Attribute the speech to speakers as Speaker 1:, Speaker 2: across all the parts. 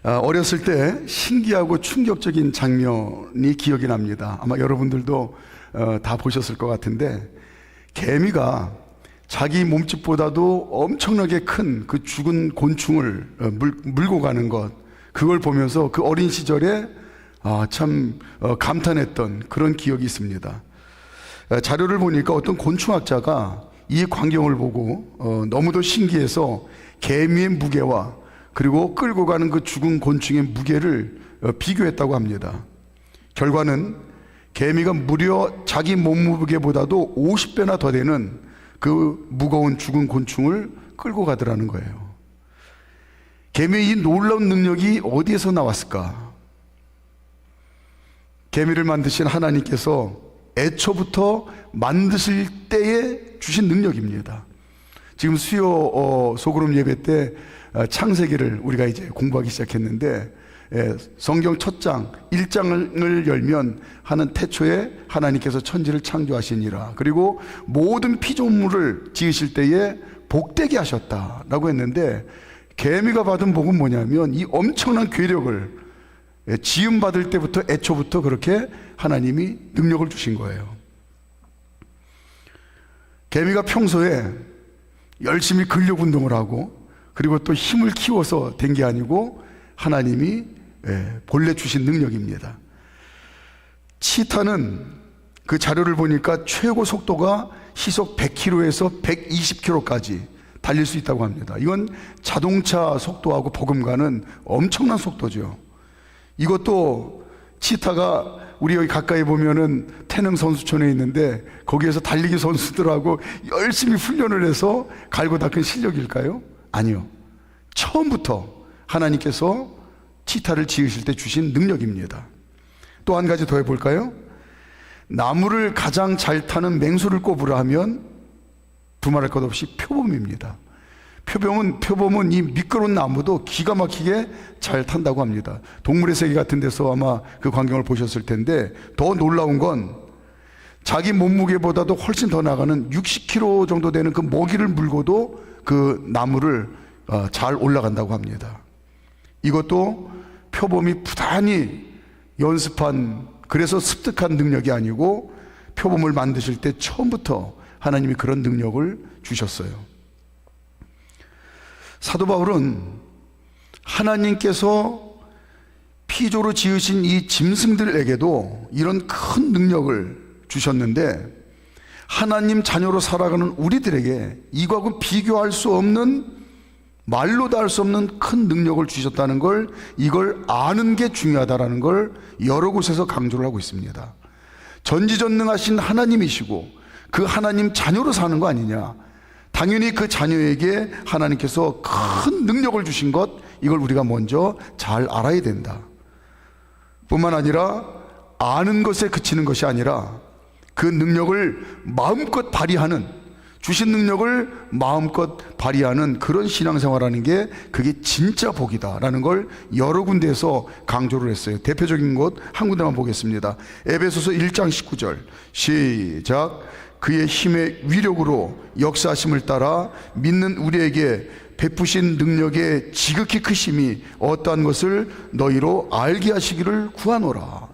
Speaker 1: 어렸을 때 신기하고 충격적인 장면이 기억이 납니다. 아마 여러분들도 다 보셨을 것 같은데, 개미가 자기 몸집보다도 엄청나게 큰 그 죽은 곤충을 물고 가는 것, 그걸 보면서 그 어린 시절에 참 감탄했던 그런 기억이 있습니다. 자료를 보니까 어떤 곤충학자가 이 광경을 보고 너무도 신기해서 개미의 무게와 그리고 끌고 가는 그 죽은 곤충의 무게를 비교했다고 합니다. 결과는 개미가 무려 자기 몸무게보다도 50배나 더 되는 그 무거운 죽은 곤충을 끌고 가더라는 거예요. 개미의 이 놀라운 능력이 어디에서 나왔을까? 개미를 만드신 하나님께서 애초부터 만드실 때에 주신 능력입니다. 지금 수요 소그룹 예배 때 창세기를 우리가 이제 공부하기 시작했는데, 성경 첫 장 1장을 열면 하는 태초에 하나님께서 천지를 창조하시니라, 그리고 모든 피조물을 지으실 때에 복되게 하셨다라고 했는데, 개미가 받은 복은 뭐냐면 이 엄청난 괴력을 지음 받을 때부터 애초부터 그렇게 하나님이 능력을 주신 거예요. 개미가 평소에 열심히 근력 운동을 하고 그리고 또 힘을 키워서 된 게 아니고 하나님이 본래 주신 능력입니다. 치타는 그 자료를 보니까 최고 속도가 시속 100km에서 120km까지 달릴 수 있다고 합니다. 이건 자동차 속도하고 버금가는 엄청난 속도죠. 이것도 치타가 우리 여기 가까이 보면은 태릉 선수촌에 있는데, 거기에서 달리기 선수들하고 열심히 훈련을 해서 갈고 닦은 실력일까요? 아니요. 처음부터 하나님께서 치타를 지으실 때 주신 능력입니다. 또 한 가지 더 해볼까요? 나무를 가장 잘 타는 맹수를 꼽으라 하면 두말할 것 없이 표범입니다. 표범은 이 미끄러운 나무도 기가 막히게 잘 탄다고 합니다. 동물의 세계 같은 데서 아마 그 광경을 보셨을 텐데, 더 놀라운 건 자기 몸무게보다도 훨씬 더 나가는 60kg 정도 되는 그 먹이를 물고도 그 나무를 잘 올라간다고 합니다. 이것도 표범이 부단히 연습한, 그래서 습득한 능력이 아니고 표범을 만드실 때 처음부터 하나님이 그런 능력을 주셨어요. 사도 바울은 하나님께서 피조로 지으신 이 짐승들에게도 이런 큰 능력을 주셨는데, 하나님 자녀로 살아가는 우리들에게 이거하고 비교할 수 없는, 말로도 할 수 없는 큰 능력을 주셨다는 걸, 이걸 아는 게 중요하다는 걸 여러 곳에서 강조를 하고 있습니다. 전지전능하신 하나님이시고 그 하나님 자녀로 사는 거 아니냐, 당연히 그 자녀에게 하나님께서 큰 능력을 주신 것, 이걸 우리가 먼저 잘 알아야 된다. 뿐만 아니라 아는 것에 그치는 것이 아니라 그 능력을 마음껏 발휘하는, 주신 능력을 마음껏 발휘하는 그런 신앙생활하는 게, 그게 진짜 복이다라는 걸 여러 군데에서 강조를 했어요. 대표적인 곳 한 군데만 보겠습니다. 에베소서 1장 19절 시작. 그의 힘의 위력으로 역사하심을 따라 믿는 우리에게 베푸신 능력의 지극히 크심이 어떠한 것을 너희로 알게 하시기를 구하노라.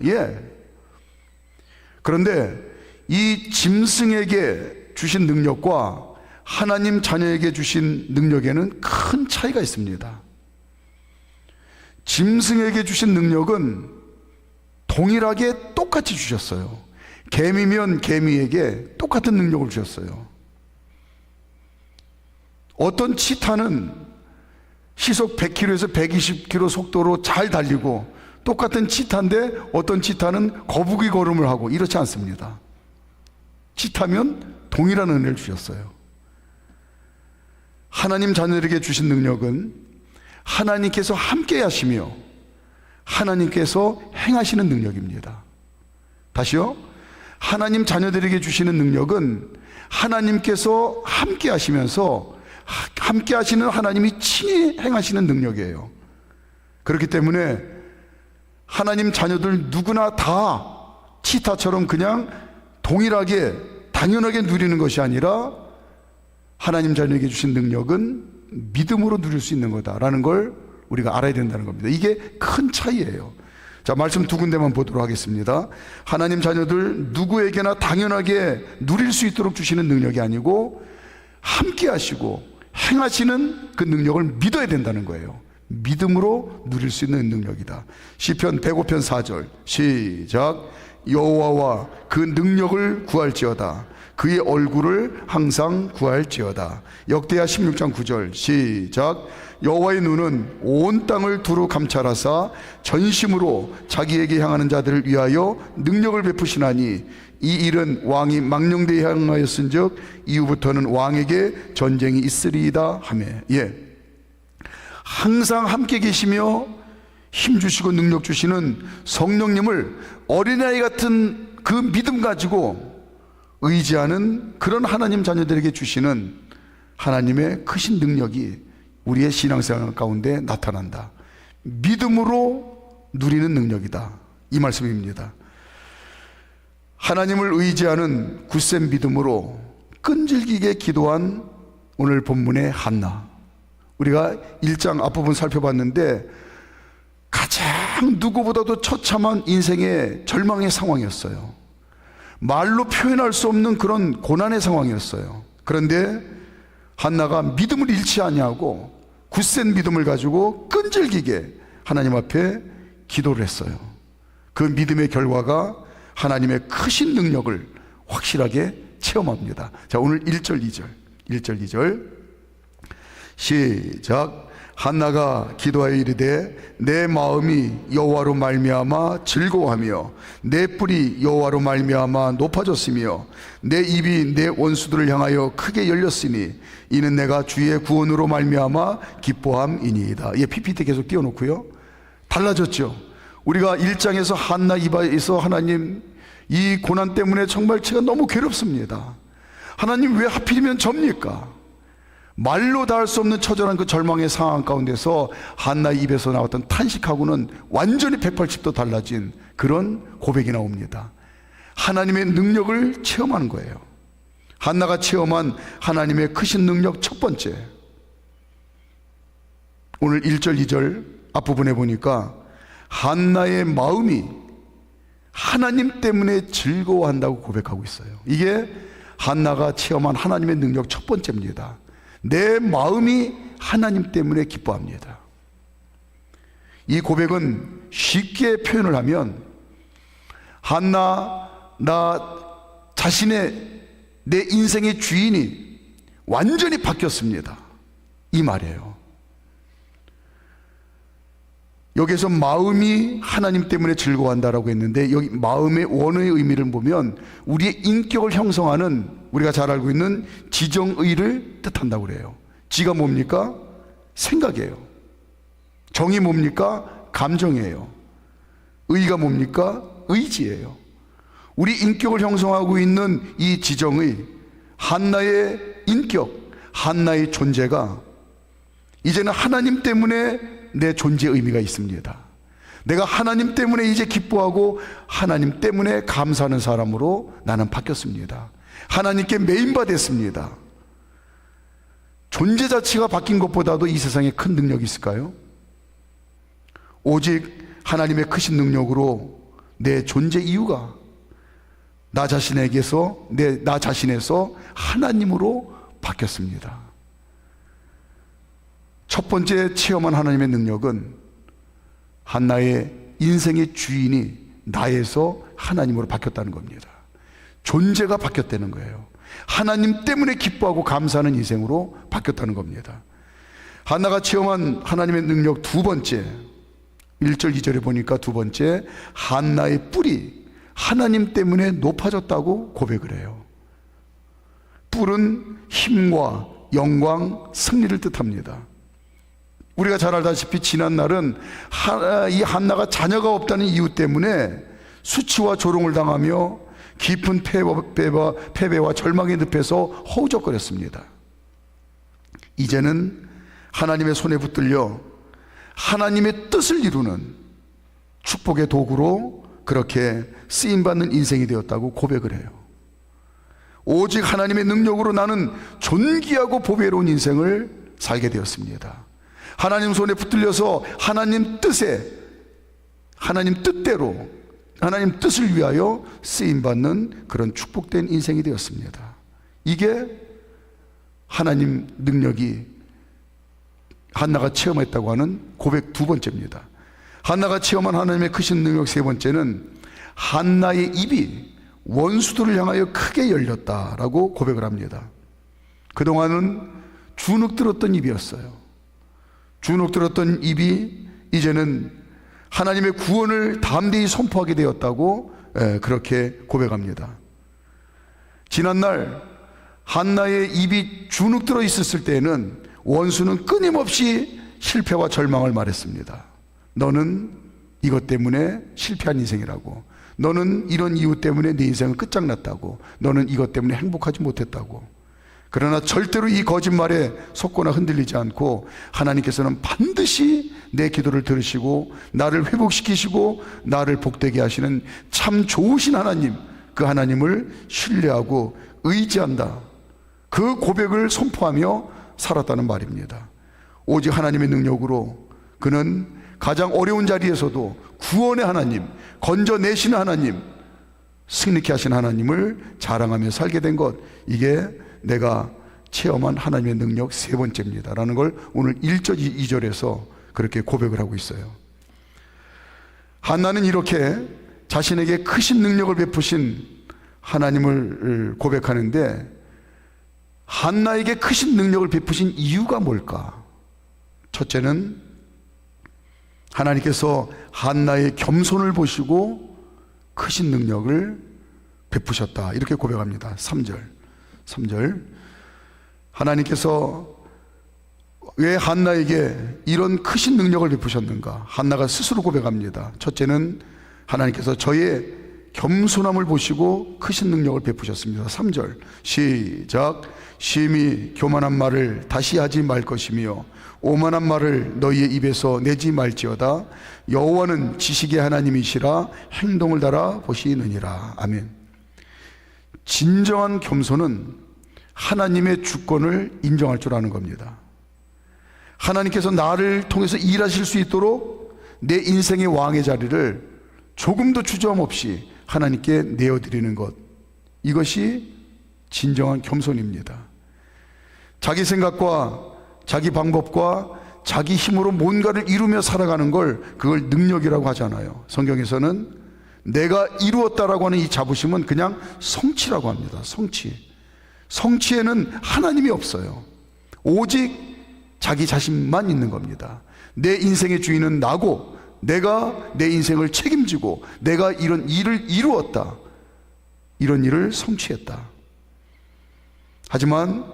Speaker 1: 그런데 이 짐승에게 주신 능력과 하나님 자녀에게 주신 능력에는 큰 차이가 있습니다. 짐승에게 주신 능력은 동일하게 똑같이 주셨어요. 개미면 개미에게 똑같은 능력을 주셨어요. 어떤 치타는 시속 100km에서 120km 속도로 잘 달리고, 똑같은 치타인데 어떤 치타는 거북이 걸음을 하고, 이렇지 않습니다. 치타면 동일한 은혜를 주셨어요. 하나님 자녀들에게 주신 능력은 하나님께서 함께 하시며 하나님께서 행하시는 능력입니다. 다시요. 하나님 자녀들에게 주시는 능력은 하나님께서 함께 하시면서 함께 하시는 하나님이 친히 행하시는 능력이에요. 그렇기 때문에 하나님 자녀들 누구나 다 치타처럼 그냥 동일하게 당연하게 누리는 것이 아니라, 하나님 자녀에게 주신 능력은 믿음으로 누릴 수 있는 거다라는 걸 우리가 알아야 된다는 겁니다. 이게 큰 차이예요. 자, 말씀 두 군데만 보도록 하겠습니다. 하나님 자녀들 누구에게나 당연하게 누릴 수 있도록 주시는 능력이 아니고 함께 하시고 행하시는 그 능력을 믿어야 된다는 거예요. 믿음으로 누릴 수 있는 능력이다. 시편 105편 4절 시작. 여호와와 그 능력을 구할지어다. 그의 얼굴을 항상 구할지어다. 역대하 16장 9절 시작. 여호와의 눈은 온 땅을 두루 감찰하사 전심으로 자기에게 향하는 자들을 위하여 능력을 베푸시나니 이 일은 왕이 망령되이 향하였은즉 이후부터는 왕에게 전쟁이 있으리이다 하며. 항상 함께 계시며 힘 주시고 능력 주시는 성령님을 어린아이 같은 그 믿음 가지고 의지하는 그런 하나님 자녀들에게 주시는 하나님의 크신 능력이 우리의 신앙생활 가운데 나타난다. 믿음으로 누리는 능력이다, 이 말씀입니다. 하나님을 의지하는 굳센 믿음으로 끈질기게 기도한 오늘 본문의 한나. 우리가 1장 앞부분 살펴봤는데 가장 누구보다도 처참한 인생의 절망의 상황이었어요. 말로 표현할 수 없는 그런 고난의 상황이었어요. 그런데 한나가 믿음을 잃지 아니하고 굳센 믿음을 가지고 끈질기게 하나님 앞에 기도를 했어요. 그 믿음의 결과가 하나님의 크신 능력을 확실하게 체험합니다. 자, 오늘 1절 2절 시작. 한나가 기도하여 이르되 내 마음이 여호와로 말미암아 즐거워하며 내 뿔이 여호와로 말미암아 높아졌으며 내 입이 내 원수들을 향하여 크게 열렸으니 이는 내가 주의 구원으로 말미암아 기뻐함이니이다. PPT 계속 띄워놓고요. 달라졌죠. 우리가 1장에서 한나 입에서 하나님, 이 고난 때문에 정말 제가 너무 괴롭습니다. 하나님 왜 하필이면 접니까? 말로 다 할 수 없는 처절한 그 절망의 상황 가운데서 한나의 입에서 나왔던 탄식하고는 완전히 180도 달라진 그런 고백이 나옵니다. 하나님의 능력을 체험하는 거예요. 한나가 체험한 하나님의 크신 능력 첫 번째, 오늘 1절 2절 앞부분에 보니까 한나의 마음이 하나님 때문에 즐거워한다고 고백하고 있어요. 이게 한나가 체험한 하나님의 능력 첫 번째입니다. 내 마음이 하나님 때문에 기뻐합니다. 이 고백은 쉽게 표현을 하면 한나, 나 자신의 내 인생의 주인이 완전히 바뀌었습니다, 이 말이에요. 여기서 마음이 하나님 때문에 즐거워한다라고 했는데 여기 마음의 원어의 의미를 보면 우리의 인격을 형성하는, 우리가 잘 알고 있는 지정의를 뜻한다고 그래요. 지가 뭡니까? 생각이에요. 정이 뭡니까? 감정이에요. 의가 뭡니까? 의지예요. 우리 인격을 형성하고 있는 이 지정의, 한나의 인격, 한나의 존재가 이제는 하나님 때문에 내 존재의 의미가 있습니다. 내가 하나님 때문에 이제 기뻐하고 하나님 때문에 감사하는 사람으로 나는 바뀌었습니다. 하나님께 메인받았습니다. 존재 자체가 바뀐 것보다도 이 세상에 큰 능력이 있을까요? 오직 하나님의 크신 능력으로 내 존재 이유가 나 자신에게서, 나 자신에서 하나님으로 바뀌었습니다. 첫 번째 체험한 하나님의 능력은 한나의 인생의 주인이 나에서 하나님으로 바뀌었다는 겁니다. 존재가 바뀌었다는 거예요. 하나님 때문에 기뻐하고 감사하는 인생으로 바뀌었다는 겁니다. 한나가 체험한 하나님의 능력 두 번째, 1절 2절에 보니까 두 번째, 한나의 뿔이 하나님 때문에 높아졌다고 고백을 해요. 뿔은 힘과 영광, 승리를 뜻합니다. 우리가 잘 알다시피 지난날은 이 한나가 자녀가 없다는 이유 때문에 수치와 조롱을 당하며 깊은 패배와 절망의 늪에서 허우적거렸습니다. 이제는 하나님의 손에 붙들려 하나님의 뜻을 이루는 축복의 도구로 그렇게 쓰임받는 인생이 되었다고 고백을 해요. 오직 하나님의 능력으로 나는 존귀하고 보배로운 인생을 살게 되었습니다. 하나님 손에 붙들려서 하나님 뜻에, 하나님 뜻대로, 하나님 뜻을 위하여 쓰임받는 그런 축복된 인생이 되었습니다. 이게 하나님 능력이 한나가 체험했다고 하는 고백 두 번째입니다. 한나가 체험한 하나님의 크신 능력 세 번째는 한나의 입이 원수들을 향하여 크게 열렸다라고 고백을 합니다. 그동안은 주눅 들었던 입이었어요. 주눅 들었던 입이 이제는 하나님의 구원을 담대히 선포하게 되었다고 그렇게 고백합니다. 지난날 한나의 입이 주눅 들어 있었을 때에는 원수는 끊임없이 실패와 절망을 말했습니다. 너는 이것 때문에 실패한 인생이라고, 너는 이런 이유 때문에 네 인생은 끝장났다고, 너는 이것 때문에 행복하지 못했다고. 그러나 절대로 이 거짓말에 속거나 흔들리지 않고 하나님께서는 반드시 내 기도를 들으시고 나를 회복시키시고 나를 복되게 하시는 참 좋으신 하나님, 그 하나님을 신뢰하고 의지한다, 그 고백을 선포하며 살았다는 말입니다. 오직 하나님의 능력으로 그는 가장 어려운 자리에서도 구원의 하나님, 건져내시는 하나님, 승리케 하신 하나님을 자랑하며 살게 된 것, 이게 내가 체험한 하나님의 능력 세 번째입니다 라는 걸 오늘 1절 2절에서 그렇게 고백을 하고 있어요. 한나는 이렇게 자신에게 크신 능력을 베푸신 하나님을 고백하는데, 한나에게 크신 능력을 베푸신 이유가 뭘까? 첫째는 하나님께서 한나의 겸손을 보시고 크신 능력을 베푸셨다, 이렇게 고백합니다. 3절 하나님께서 왜 한나에게 이런 크신 능력을 베푸셨는가? 한나가 스스로 고백합니다. 첫째는 하나님께서 저의 겸손함을 보시고 크신 능력을 베푸셨습니다. 3절 시작. 심히 교만한 말을 다시 하지 말 것이며 오만한 말을 너희의 입에서 내지 말지어다. 여호와는 지식의 하나님이시라 행동을 달아 보시느니라. 아멘. 진정한 겸손은 하나님의 주권을 인정할 줄 아는 겁니다. 하나님께서 나를 통해서 일하실 수 있도록 내 인생의 왕의 자리를 조금도 주저함 없이 하나님께 내어드리는 것, 이것이 진정한 겸손입니다. 자기 생각과 자기 방법과 자기 힘으로 뭔가를 이루며 살아가는 걸, 그걸 능력이라고 하잖아요. 성경에서는 내가 이루었다라고 하는 이 자부심은 그냥 성취라고 합니다. 성취에는 하나님이 없어요. 오직 자기 자신만 있는 겁니다. 내 인생의 주인은 나고, 내가 내 인생을 책임지고 내가 이런 일을 이루었다, 이런 일을 성취했다. 하지만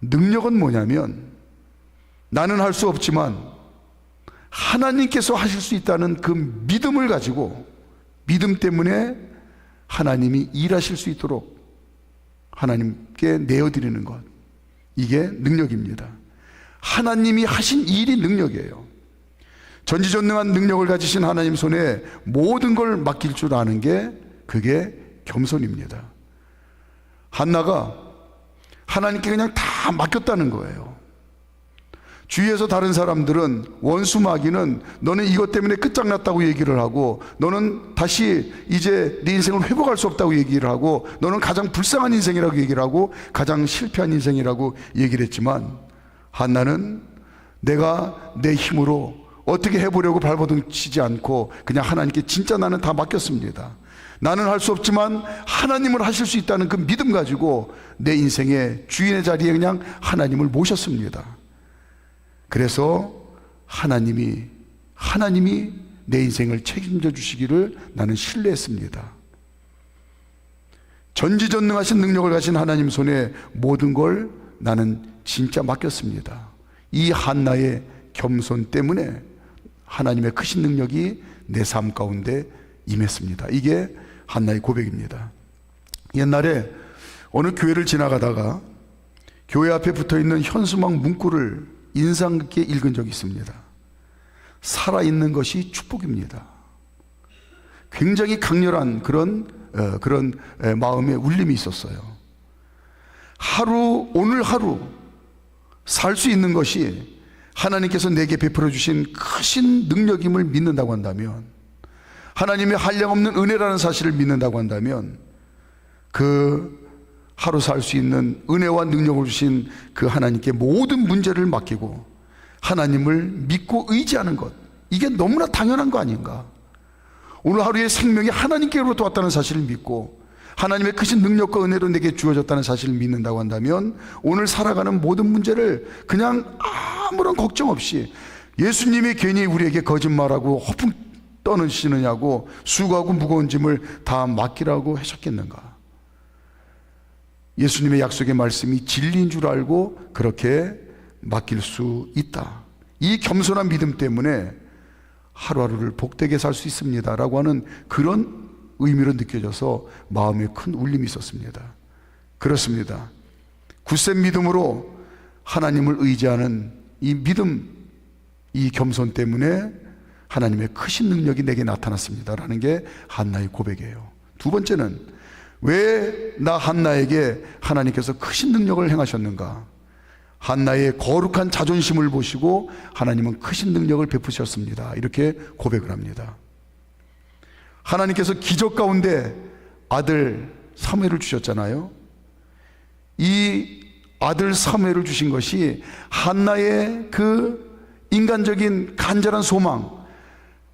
Speaker 1: 능력은 뭐냐면, 나는 할 수 없지만 하나님께서 하실 수 있다는 그 믿음을 가지고, 믿음 때문에 하나님이 일하실 수 있도록 하나님께 내어드리는 것, 이게 능력입니다. 하나님이 하신 일이 능력이에요. 전지전능한 능력을 가지신 하나님 손에 모든 걸 맡길 줄 아는 게, 그게 겸손입니다. 한나가 하나님께 그냥 다 맡겼다는 거예요. 주위에서 다른 사람들은, 원수 마귀는 너는 이것 때문에 끝장났다고 얘기를 하고, 너는 다시 이제 네 인생을 회복할 수 없다고 얘기를 하고, 너는 가장 불쌍한 인생이라고 얘기를 하고, 가장 실패한 인생이라고 얘기를 했지만, 한나는 내가 내 힘으로 어떻게 해보려고 발버둥 치지 않고 그냥 하나님께 진짜 나는 다 맡겼습니다. 나는 할 수 없지만 하나님을 하실 수 있다는 그 믿음 가지고 내 인생의 주인의 자리에 그냥 하나님을 모셨습니다. 그래서 하나님이 내 인생을 책임져 주시기를 나는 신뢰했습니다. 전지전능하신 능력을 가진 하나님 손에 모든 걸 나는 진짜 맡겼습니다. 이 한나의 겸손 때문에 하나님의 크신 능력이 내 삶 가운데 임했습니다. 이게 한나의 고백입니다. 옛날에 어느 교회를 지나가다가 교회 앞에 붙어있는 현수막 문구를 인상 깊게 읽은 적이 있습니다. 살아있는 것이 축복입니다. 굉장히 강렬한 그런 마음의 울림이 있었어요. 오늘 하루 살 수 있는 것이 하나님께서 내게 베풀어 주신 크신 능력임을 믿는다고 한다면, 하나님의 한량없는 은혜라는 사실을 믿는다고 한다면, 그 하루 살 수 있는 은혜와 능력을 주신 그 하나님께 모든 문제를 맡기고 하나님을 믿고 의지하는 것, 이게 너무나 당연한 거 아닌가? 오늘 하루의 생명이 하나님께로부터 왔다는 사실을 믿고 하나님의 크신 능력과 은혜로 내게 주어졌다는 사실을 믿는다고 한다면, 오늘 살아가는 모든 문제를 그냥 아무런 걱정 없이, 예수님이 괜히 우리에게 거짓말하고 허풍 떠느시느냐고 수고하고 무거운 짐을 다 맡기라고 하셨겠는가? 예수님의 약속의 말씀이 진리인 줄 알고 그렇게 맡길 수 있다. 이 겸손한 믿음 때문에 하루하루를 복되게 살 수 있습니다 라고 하는 그런 의미로 느껴져서 마음에 큰 울림이 있었습니다. 그렇습니다. 굳센 믿음으로 하나님을 의지하는 이 믿음, 이 겸손 때문에 하나님의 크신 능력이 내게 나타났습니다 라는 게 한나의 고백이에요. 두 번째는, 왜 나 한나에게 하나님께서 크신 능력을 행하셨는가? 한나의 거룩한 자존심을 보시고 하나님은 크신 능력을 베푸셨습니다, 이렇게 고백을 합니다. 하나님께서 기적 가운데 아들 사무엘을 주셨잖아요. 이 아들 사무엘을 주신 것이 한나의 그 인간적인 간절한 소망,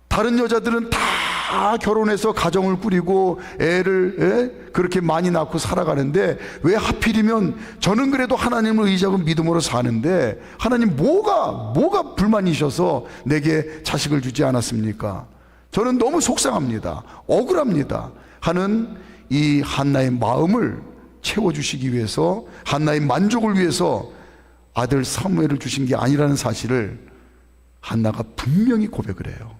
Speaker 1: 다른 여자들은 다 결혼해서 가정을 꾸리고 애를 그렇게 많이 낳고 살아가는데, 왜 하필이면 저는 그래도 하나님을 의지하고 믿음으로 사는데 하나님 뭐가 불만이셔서 내게 자식을 주지 않았습니까? 저는 너무 속상합니다, 억울합니다 하는 이 한나의 마음을 채워주시기 위해서, 한나의 만족을 위해서 아들 사무엘을 주신 게 아니라는 사실을 한나가 분명히 고백을 해요.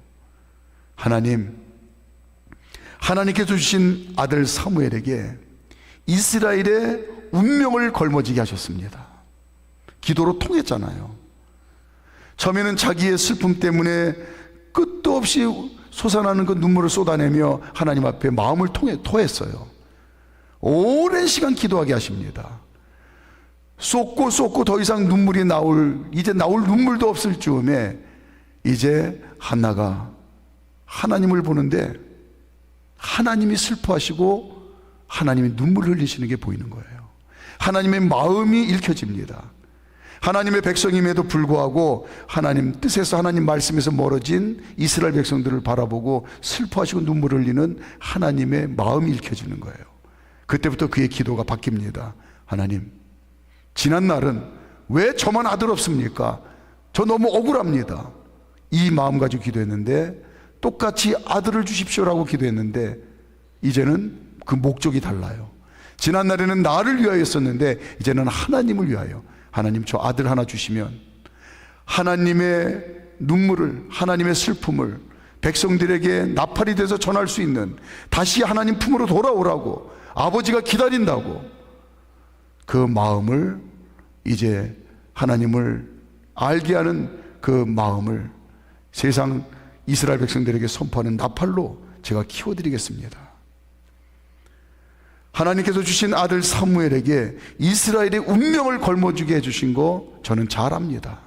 Speaker 1: 하나님께서 주신 아들 사무엘에게 이스라엘의 운명을 걸머지게 하셨습니다. 기도로 통했잖아요. 처음에는 자기의 슬픔 때문에 끝도 없이 솟아나는 그 눈물을 쏟아내며 하나님 앞에 마음을 토했어요. 오랜 시간 기도하게 하십니다. 쏟고 더 이상 이제 나올 눈물도 없을 즈음에 이제 한나가 하나님을 보는데 하나님이 슬퍼하시고 하나님이 눈물을 흘리시는 게 보이는 거예요. 하나님의 마음이 읽혀집니다. 하나님의 백성임에도 불구하고 하나님 뜻에서, 하나님 말씀에서 멀어진 이스라엘 백성들을 바라보고 슬퍼하시고 눈물을 흘리는 하나님의 마음이 읽혀지는 거예요. 그때부터 그의 기도가 바뀝니다. 하나님, 지난 날은 왜 저만 아들 없습니까? 저 너무 억울합니다. 이 마음 가지고 기도했는데, 똑같이 아들을 주십시오라고 기도했는데 이제는 그 목적이 달라요. 지난 날에는 나를 위하여였었는데 이제는 하나님을 위하여, 하나님 저 아들 하나 주시면 하나님의 눈물을, 하나님의 슬픔을 백성들에게 나팔이 돼서 전할 수 있는, 다시 하나님 품으로 돌아오라고 아버지가 기다린다고, 그 마음을, 이제 하나님을 알게 하는 그 마음을 세상 이스라엘 백성들에게 선포하는 나팔로 제가 키워드리겠습니다. 하나님께서 주신 아들 사무엘에게 이스라엘의 운명을 걸머쥐게 해주신 거 저는 잘 압니다.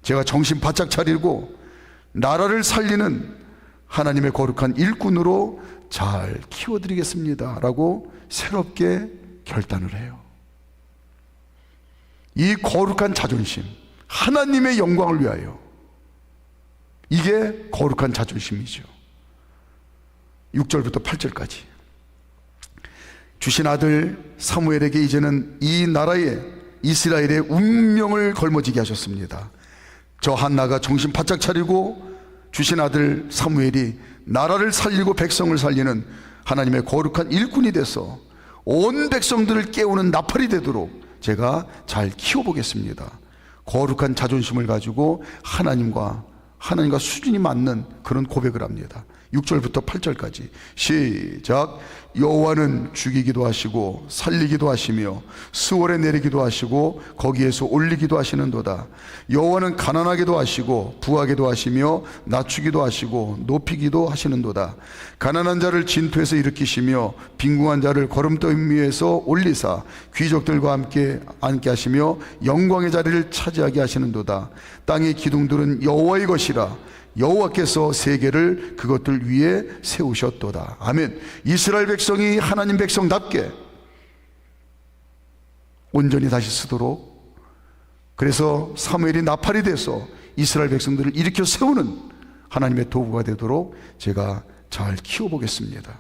Speaker 1: 제가 정신 바짝 차리고 나라를 살리는 하나님의 거룩한 일꾼으로 잘 키워드리겠습니다 라고 새롭게 결단을 해요. 이 거룩한 자존심, 하나님의 영광을 위하여, 이게 거룩한 자존심이죠. 6절부터 8절까지 주신 아들 사무엘에게 이제는 이 나라의 이스라엘의 운명을 걸머지게 하셨습니다. 저 한나가 정신 바짝 차리고 주신 아들 사무엘이 나라를 살리고 백성을 살리는 하나님의 거룩한 일꾼이 돼서 온 백성들을 깨우는 나팔이 되도록 제가 잘 키워보겠습니다. 거룩한 자존심을 가지고 하나님과 수준이 맞는 그런 고백을 합니다. 6절부터 8절까지 시작. 여호와는 죽이기도 하시고 살리기도 하시며 수월에 내리기도 하시고 거기에서 올리기도 하시는도다. 여호와는 가난하게도 하시고 부하게도 하시며 낮추기도 하시고 높이기도 하시는도다. 가난한 자를 진토에서 일으키시며 빈궁한 자를 거름더미 위에서 올리사 귀족들과 함께 앉게 하시며 영광의 자리를 차지하게 하시는도다. 땅의 기둥들은 여호와의 것이라 여호와께서 세계를 그것들 위에 세우셨도다. 아멘. 이스라엘 백성이 하나님 백성답게 온전히 다시 쓰도록, 그래서 사무엘이 나팔이 돼서 이스라엘 백성들을 일으켜 세우는 하나님의 도구가 되도록 제가 잘 키워보겠습니다.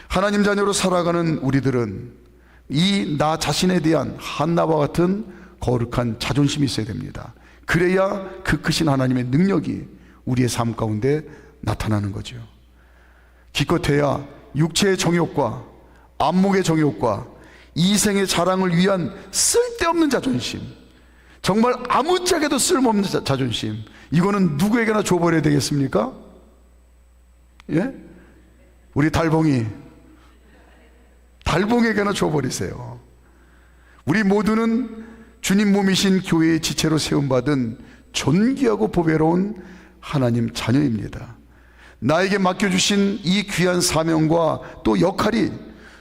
Speaker 1: 하나님 자녀로 살아가는 우리들은 이 나 자신에 대한 한나와 같은 거룩한 자존심이 있어야 됩니다. 그래야 그 크신 하나님의 능력이 우리의 삶 가운데 나타나는 거죠. 기껏해야 육체의 정욕과 안목의 정욕과 이생의 자랑을 위한 쓸데없는 자존심, 정말 아무짝에도 쓸모없는 자존심, 이거는 누구에게나 줘버려야 되겠습니까? 예? 우리 달봉에게나 줘버리세요. 우리 모두는 주님 몸이신 교회의 지체로 세움받은 존귀하고 보배로운 하나님 자녀입니다. 나에게 맡겨주신 이 귀한 사명과 또 역할이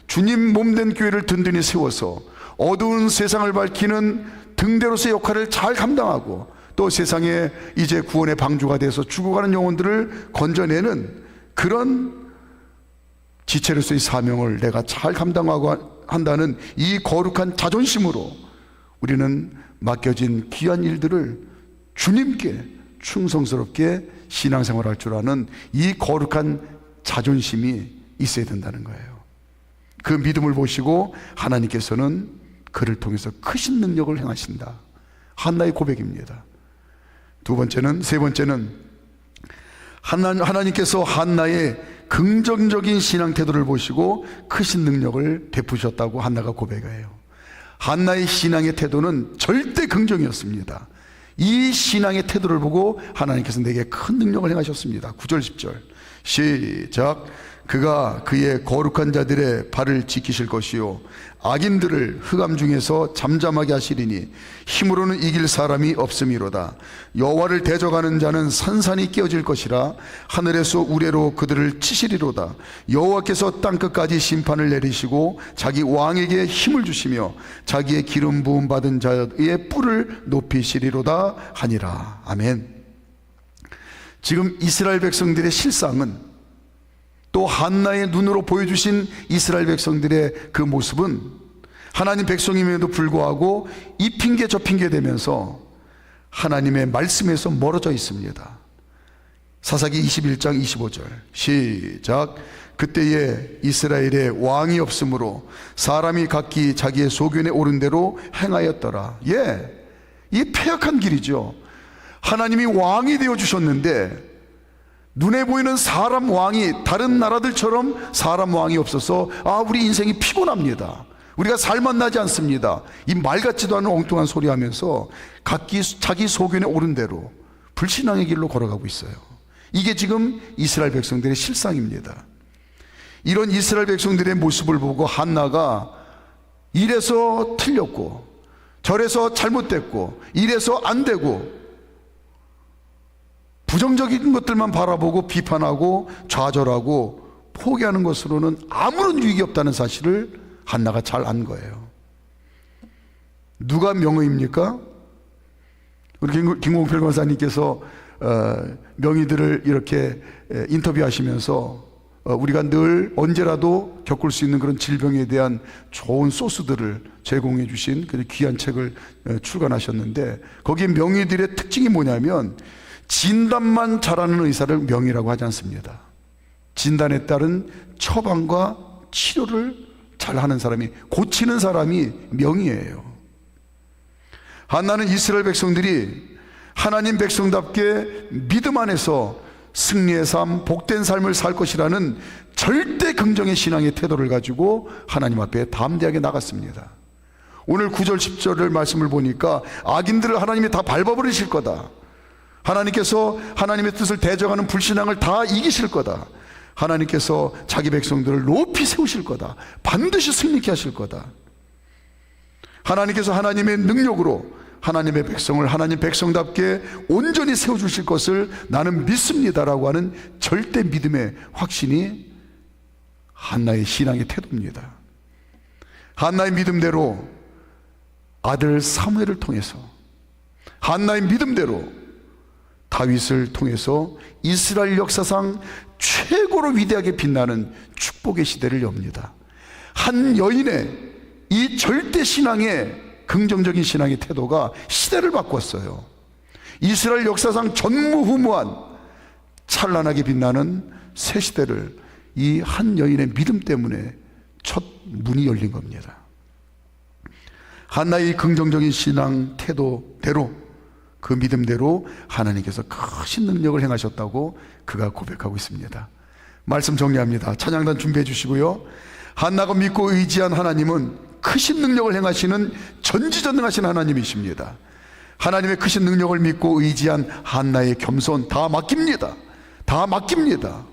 Speaker 1: 주님 몸된 교회를 든든히 세워서 어두운 세상을 밝히는 등대로서의 역할을 잘 감당하고, 또 세상에 이제 구원의 방주가 돼서 죽어가는 영혼들을 건져내는 그런 지체로서의 사명을 내가 잘 감당하고 한다는 이 거룩한 자존심으로 우리는 맡겨진 귀한 일들을 주님께 충성스럽게 신앙생활할 줄 아는 이 거룩한 자존심이 있어야 된다는 거예요. 그 믿음을 보시고 하나님께서는 그를 통해서 크신 능력을 행하신다. 한나의 고백입니다. 세 번째는 하나님께서 한나의 긍정적인 신앙 태도를 보시고 크신 능력을 베푸셨다고 한나가 고백해요. 한나의 신앙의 태도는 절대 긍정이었습니다. 이 신앙의 태도를 보고 하나님께서 내게 큰 능력을 행하셨습니다. 9절 10절 시작. 그가 그의 거룩한 자들의 발을 지키실 것이요 악인들을 흑암 중에서 잠잠하게 하시리니 힘으로는 이길 사람이 없음이로다. 여호와를 대적하는 자는 산산이 깨어질 것이라 하늘에서 우레로 그들을 치시리로다. 여호와께서 땅끝까지 심판을 내리시고 자기 왕에게 힘을 주시며 자기의 기름 부음 받은 자의 뿔을 높이시리로다 하니라. 아멘. 지금 이스라엘 백성들의 실상은, 또 한나의 눈으로 보여주신 이스라엘 백성들의 그 모습은 하나님 백성임에도 불구하고 이 핑계 저 핑계 되면서 하나님의 말씀에서 멀어져 있습니다. 사사기 21장 25절 시작. 그때에 이스라엘에 왕이 없으므로 사람이 각기 자기의 소견에 오른 대로 행하였더라. 이 폐역한 길이죠. 하나님이 왕이 되어주셨는데 눈에 보이는 사람 왕이, 다른 나라들처럼 사람 왕이 없어서 우리 인생이 피곤합니다, 우리가 살맛나지 않습니다, 이 말 같지도 않은 엉뚱한 소리 하면서 각기 자기 소견에 오른 대로 불신앙의 길로 걸어가고 있어요. 이게 지금 이스라엘 백성들의 실상입니다. 이런 이스라엘 백성들의 모습을 보고 한나가 이래서 틀렸고 저래서 잘못됐고 이래서 안 되고 부정적인 것들만 바라보고 비판하고 좌절하고 포기하는 것으로는 아무런 유익이 없다는 사실을 한나가 잘 안 거예요. 누가 명의입니까? 우리 김공필 권사님께서 명의들을 이렇게 인터뷰하시면서 우리가 늘 언제라도 겪을 수 있는 그런 질병에 대한 좋은 소스들을 제공해 주신 그 귀한 책을 출간하셨는데, 거기에 명의들의 특징이 뭐냐면 진단만 잘하는 의사를 명의라고 하지 않습니다. 진단에 따른 처방과 치료를 잘하는 사람이, 고치는 사람이 명의예요. 한나는 이스라엘 백성들이 하나님 백성답게 믿음 안에서 승리의 삶, 복된 삶을 살 것이라는 절대 긍정의 신앙의 태도를 가지고 하나님 앞에 담대하게 나갔습니다. 오늘 9절 10절을 말씀을 보니까 악인들을 하나님이 다 밟아버리실 거다, 하나님께서 하나님의 뜻을 대적하는 불신앙을 다 이기실 거다. 하나님께서 자기 백성들을 높이 세우실 거다. 반드시 승리케 하실 거다. 하나님께서 하나님의 능력으로 하나님의 백성을 하나님 백성답게 온전히 세워주실 것을 나는 믿습니다라고 하는 절대 믿음의 확신이 한나의 신앙의 태도입니다. 한나의 믿음대로 아들 사무엘을 통해서, 한나의 믿음대로 다윗을 통해서 이스라엘 역사상 최고로 위대하게 빛나는 축복의 시대를 엽니다. 한 여인의 이 절대 신앙의 긍정적인 신앙의 태도가 시대를 바꿨어요. 이스라엘 역사상 전무후무한 찬란하게 빛나는 새 시대를 이 한 여인의 믿음 때문에 첫 문이 열린 겁니다. 한나의 긍정적인 신앙 태도대로, 그 믿음대로 하나님께서 크신 능력을 행하셨다고 그가 고백하고 있습니다. 말씀 정리합니다. 찬양단 준비해 주시고요. 한나가 믿고 의지한 하나님은 크신 능력을 행하시는 전지전능하신 하나님이십니다. 하나님의 크신 능력을 믿고 의지한 한나의 겸손, 다 맡깁니다. 다 맡깁니다.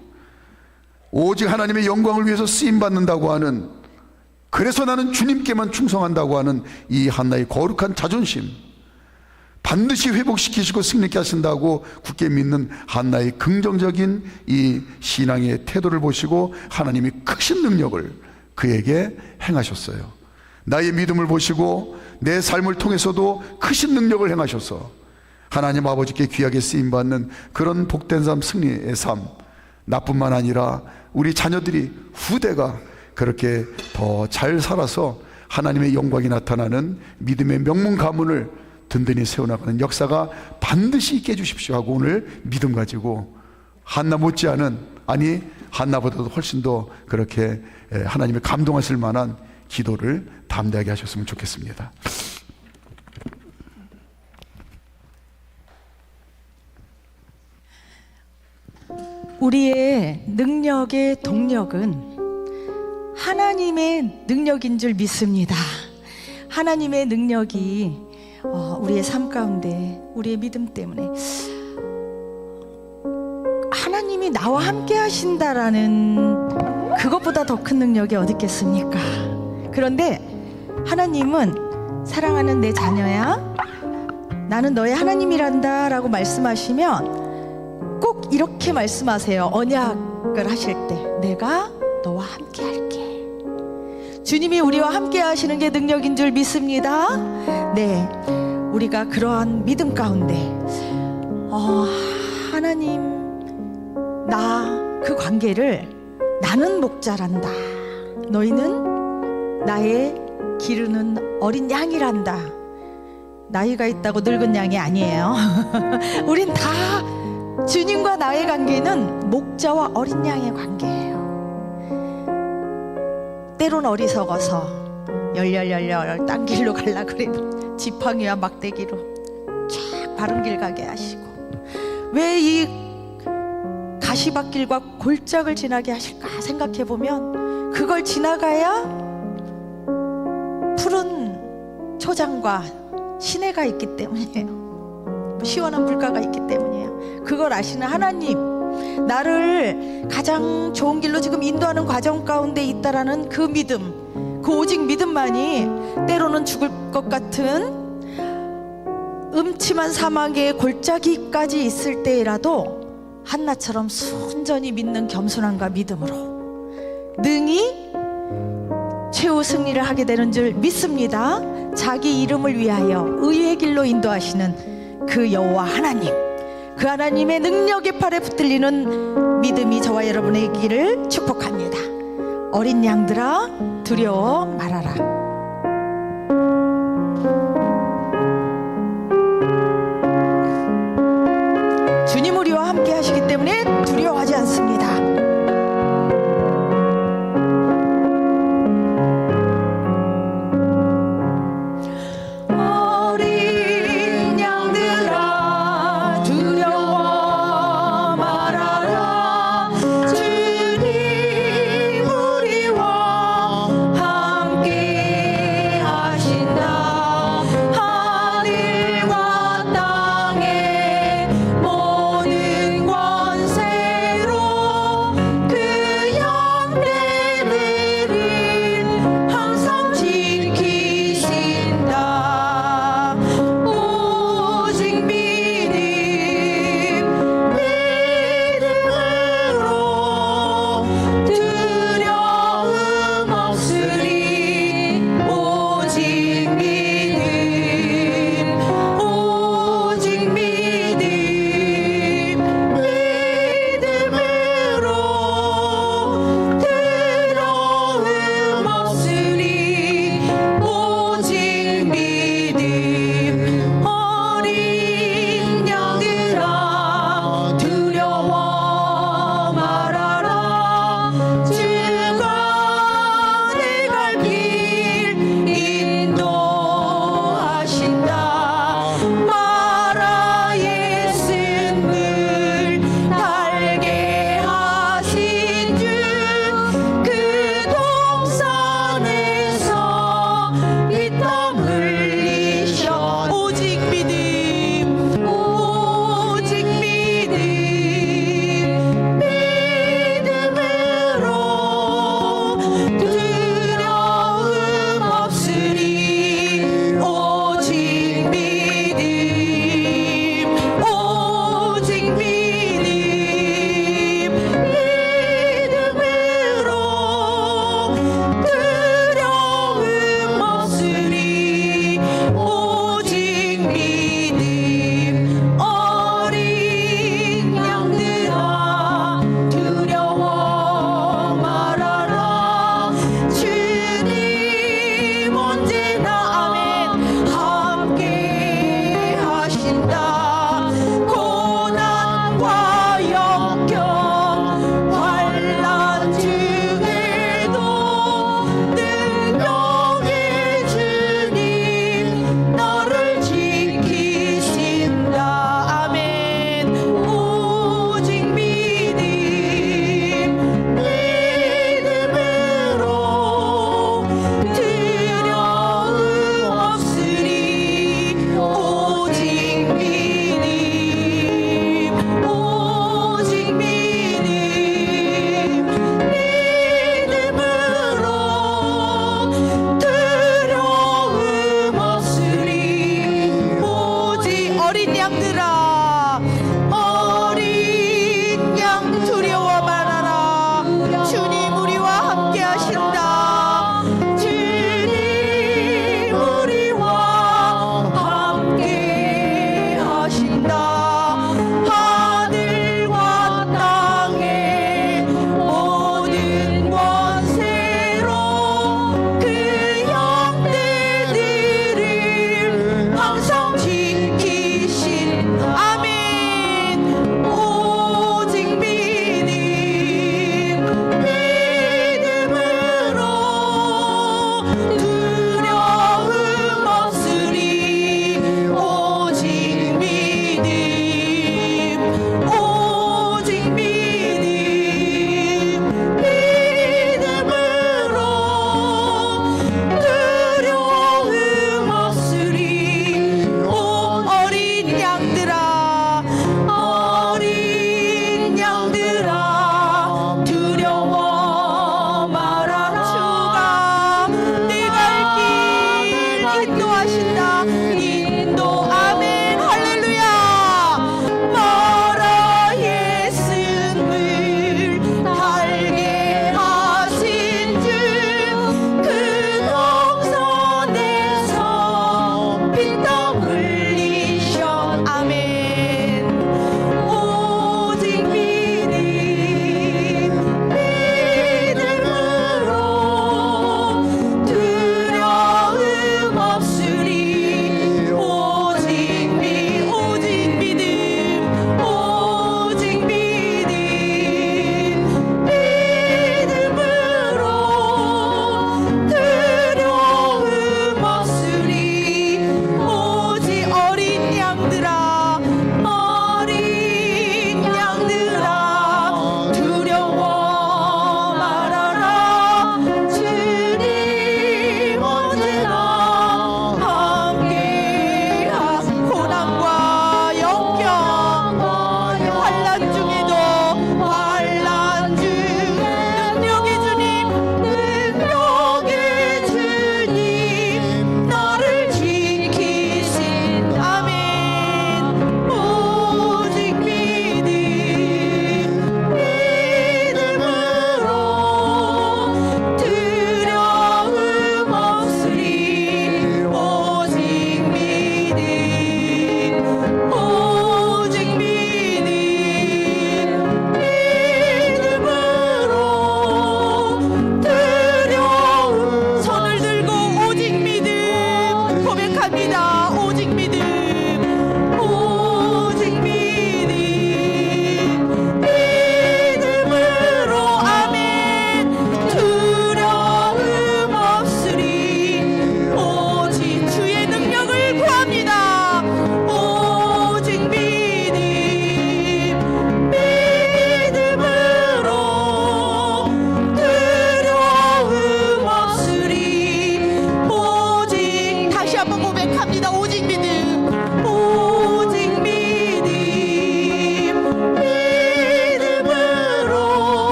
Speaker 1: 오직 하나님의 영광을 위해서 쓰임받는다고 하는, 그래서 나는 주님께만 충성한다고 하는 이 한나의 거룩한 자존심, 반드시 회복시키시고 승리케 하신다고 굳게 믿는 한나의 긍정적인 이 신앙의 태도를 보시고 하나님이 크신 능력을 그에게 행하셨어요. 나의 믿음을 보시고 내 삶을 통해서도 크신 능력을 행하셔서 하나님 아버지께 귀하게 쓰임받는 그런 복된 삶, 승리의 삶, 나뿐만 아니라 우리 자녀들이, 후대가 그렇게 더 잘 살아서 하나님의 영광이 나타나는 믿음의 명문 가문을 든든히 세워나가는 역사가 반드시 있게 해주십시오 하고 오늘 믿음 가지고 한나 못지않은, 아니 한나보다도 훨씬 더 그렇게 하나님의 감동하실 만한 기도를 담대하게 하셨으면 좋겠습니다.
Speaker 2: 우리의 능력의 동력은 하나님의 능력인 줄 믿습니다. 하나님의 능력이 우리의 삶 가운데, 우리의 믿음 때문에 하나님이 나와 함께 하신다라는 그것보다 더 큰 능력이 어디 있겠습니까? 그런데 하나님은 사랑하는 내 자녀야, 나는 너의 하나님이란다 라고 말씀하시면 꼭 이렇게 말씀하세요. 언약을 하실 때 내가 너와 함께 할게. 주님이 우리와 함께 하시는 게 능력인 줄 믿습니다. 네, 우리가 그러한 믿음 가운데 하나님, 나 그 관계를 나는 목자란다, 너희는 나의 기르는 어린 양이란다. 나이가 있다고 늙은 양이 아니에요. 우린 다 주님과 나의 관계는 목자와 어린 양의 관계예요. 때론 어리석어서 열렬 딴 길로 갈라 그래도 지팡이와 막대기로 쫙 바른 길 가게 하시고, 왜 이 가시밭길과 골짜기를 지나게 하실까 생각해보면 그걸 지나가야 푸른 초장과 시내가 있기 때문이에요. 시원한 물가가 있기 때문이에요. 그걸 아시는 하나님, 나를 가장 좋은 길로 지금 인도하는 과정 가운데 있다라는 그 믿음, 그 오직 믿음만이 때로는 죽을 것 같은 음침한 사막의 골짜기까지 있을 때라도 한나처럼 순전히 믿는 겸손함과 믿음으로 능히 최후 승리를 하게 되는 줄 믿습니다. 자기 이름을 위하여 의의 길로 인도하시는 그 여호와 하나님, 그 하나님의 능력의 팔에 붙들리는 믿음이 저와 여러분의 길을 축복합니다. 어린 양들아 두려워 말아라. 주님 우리와 함께 하시기 때문에 두려워하지 않습니다.
Speaker 3: 주님 우리와 함께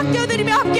Speaker 2: 맡겨드리며